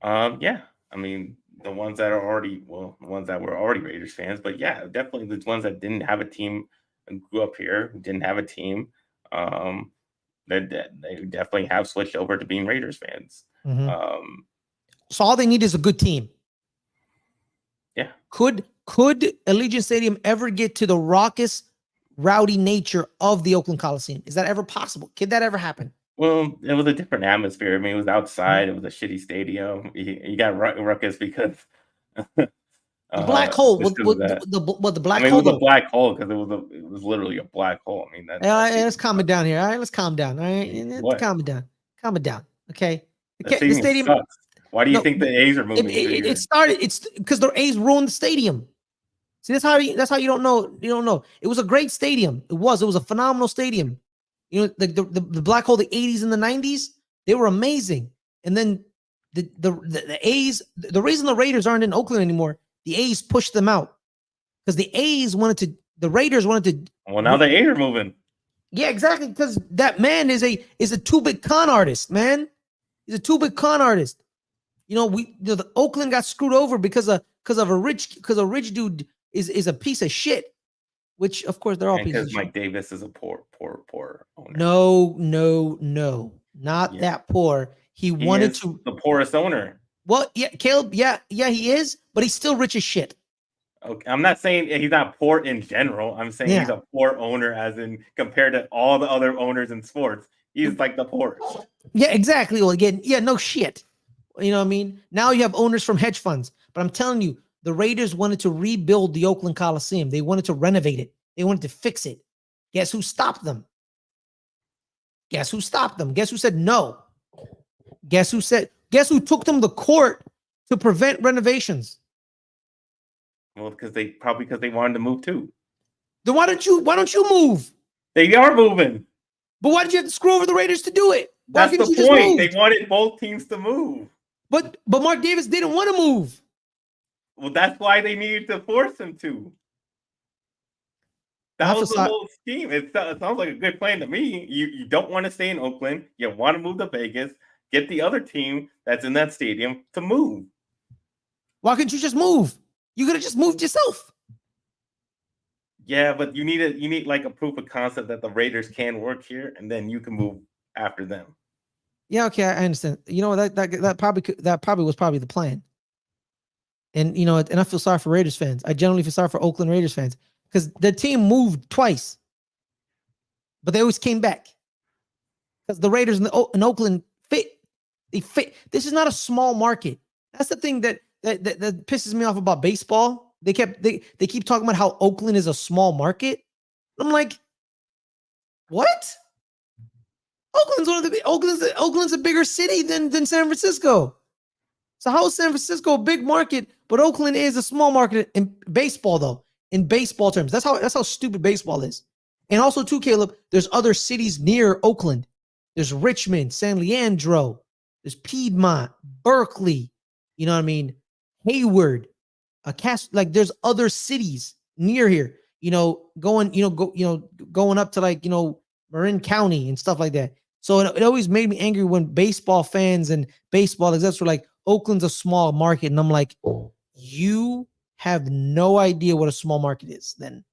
Yeah. I mean, the ones that were already Raiders fans, but yeah, definitely the ones that didn't have a team and grew up here, didn't have a team, they definitely have switched over to being Raiders fans. So all they need is a good team. Yeah. Could Allegiant Stadium ever get to the raucous, rowdy nature of the Oakland Coliseum? Is that ever possible? Could that ever happen? Well, it was a different atmosphere. I mean, it was outside. It was a shitty stadium. You got ruckus because The black hole. Which What is that? the black I mean, it hole? was a black hole because it was literally a black hole. I mean, Let's calm it down here. All right, let's calm down. All right, what? calm it down. Calm it down. Okay. The stadium sucks. Why do you No, think the A's are moving? it started. It's because the A's ruined the stadium. See, that's how you don't know. You don't know. It was a great stadium. It was a phenomenal stadium. You know, the black hole, the 80s and the 90s, they were amazing. And then the A's, the reason the Raiders aren't in Oakland anymore, the A's pushed them out because the Raiders wanted to. Well, now the A's are moving. Yeah, exactly. Because that man is a too big con artist, man. He's a too big con artist. You know, the Oakland got screwed over because a rich dude is a piece of shit. Which of course they're all pieces of shit. Because Mike Davis is a poor owner. No, not that poor. He wanted to the poorest owner. Well, yeah, Caleb, yeah, he is, but he's still rich as shit. Okay, I'm not saying he's not poor in general. I'm saying he's a poor owner, as in compared to all the other owners in sports. He's like the poorest. Yeah, exactly. Well, again, no shit. You know what I mean? Now you have owners from hedge funds, but I'm telling you, the Raiders wanted to rebuild the Oakland Coliseum. They wanted to renovate it. They wanted to fix it. Guess who stopped them? Guess who said no? Guess who took them to court to prevent renovations? Well, because they wanted to move too. Then why don't you move? They are moving. But why did you have to screw over the Raiders to do it? That's the point. They wanted both teams to move. But Mark Davis didn't want to move. Well, that's why they needed to force him to. That was the whole scheme. It sounds like a good plan to me. You don't want to stay in Oakland. You want to move to Vegas. Get the other team that's in that stadium to move. Why couldn't you just move? You could have just moved yourself. Yeah, but you need like a proof of concept that the Raiders can work here, and then you can move after them. Yeah, okay, I understand. You know that probably was the plan. And you know, and I feel sorry for Raiders fans. I generally feel sorry for Oakland Raiders fans because the team moved twice, but they always came back because the Raiders in Oakland fit. They fit. This is not a small market. That's the thing that pisses me off about baseball. They keep talking about how Oakland is a small market. I'm like, what? Oakland's a bigger city than San Francisco. So how is San Francisco a big market, but Oakland is a small market in baseball, though? In baseball terms, that's how stupid baseball is. And also, too, Caleb, there's other cities near Oakland. There's Richmond, San Leandro, there's Piedmont, Berkeley. You know what I mean? Hayward, there's other cities near here. You know, going up to like Marin County and stuff like that. So it always made me angry when baseball fans and baseball execs were like, Oakland's a small market. And I'm like, you have no idea what a small market is then.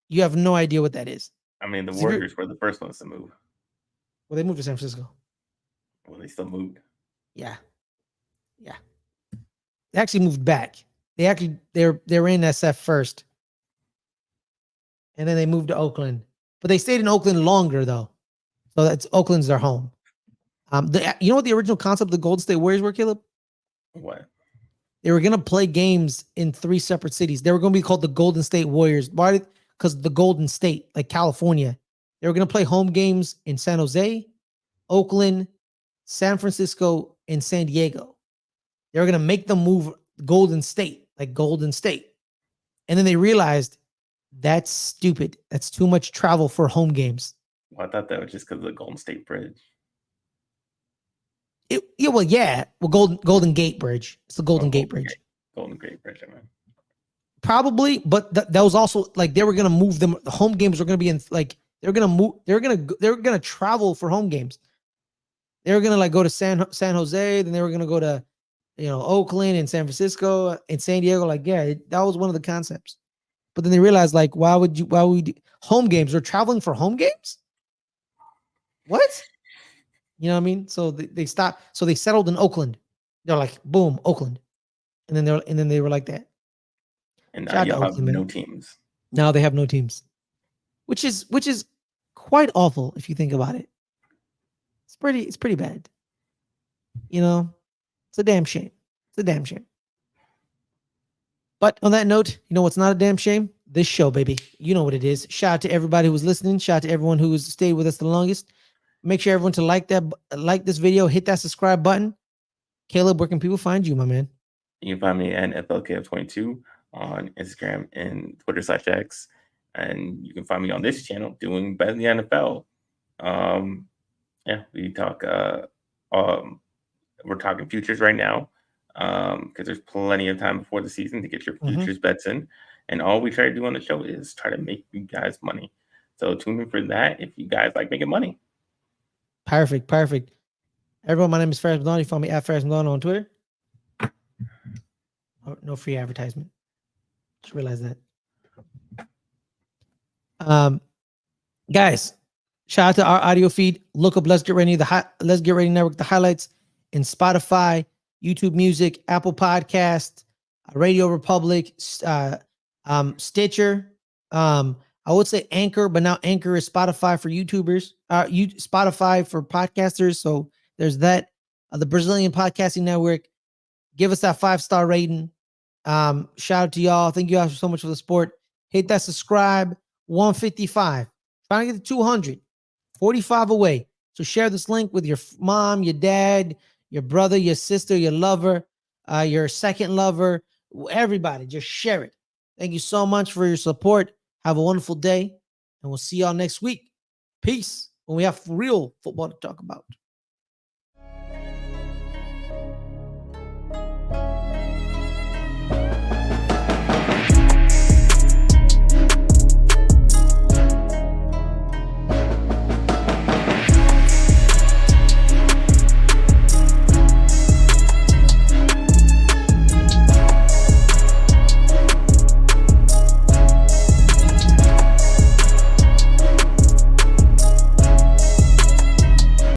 You have no idea what that is. I mean, the Warriors were the first ones to move. Well, they moved to San Francisco. Well, they still moved. Yeah. They actually moved back. They were in SF first. And then they moved to Oakland. But they stayed in Oakland longer, though. So that's Oakland's their home. You know what the original concept of the Golden State Warriors were, Caleb? What? They were going to play games in 3 separate cities. They were going to be called the Golden State Warriors. Why? Because the Golden State, like California. They were going to play home games in San Jose, Oakland, San Francisco, and San Diego. They were going to make them move Golden State. And then they realized that's stupid. That's too much travel for home games. Well, I thought that was just because of the Golden State Bridge. Golden Gate Bridge. It's the Golden Gate Bridge. Golden Gate Bridge, I mean. Probably, but that was also like they were gonna move them. The home games were gonna be in like they're gonna travel for home games. They were gonna like go to San Jose, then they were gonna go to Oakland and San Francisco and San Diego. Like, yeah, that was one of the concepts. But then they realized, like, why would we home games? We're traveling for home games? What? You know what I mean? So they stopped. So they settled in Oakland. They're like, boom, Oakland. And then they were like that. And now you have no teams. Now they have no teams. Which is quite awful if you think about it. It's pretty bad. It's a damn shame. But on that note, you know what's not a damn shame? This show, baby. You know what it is. Shout out to everybody who's listening. Shout out to everyone who's stayed with us the longest. Make sure everyone to like this video, hit that subscribe button. Caleb, where can people find you, my man? You can find me at FLKF22 on Instagram and Twitter/X. And you can find me on this channel doing better than the NFL. Yeah, we talk we're talking futures right now. Because there's plenty of time before the season to get your futures bets in. And all we try to do on the show is try to make you guys money. So tune in for that if you guys like making money. Perfect. Everyone, my name is Faraz Madani. Follow me at Faraz Madani on Twitter. Oh, no free advertisement. Just realize that. Guys, shout out to our audio feed. Look up Let's Get Ready Network, the highlights in Spotify, YouTube Music, Apple Podcast, Radio Republic, Stitcher. I would say Anchor, but now Anchor is Spotify for YouTubers. Spotify for podcasters. So there's that. The Brazilian Podcasting Network. Give us that 5-star rating. Shout out to y'all. Thank you guys so much for the support. Hit that subscribe. 155. Trying to get to 200. 45 away. So share this link with your mom, your dad, your brother, your sister, your lover, your second lover, everybody. Just share it. Thank you so much for your support. Have a wonderful day, and we'll see y'all next week. Peace. When we have real football to talk about.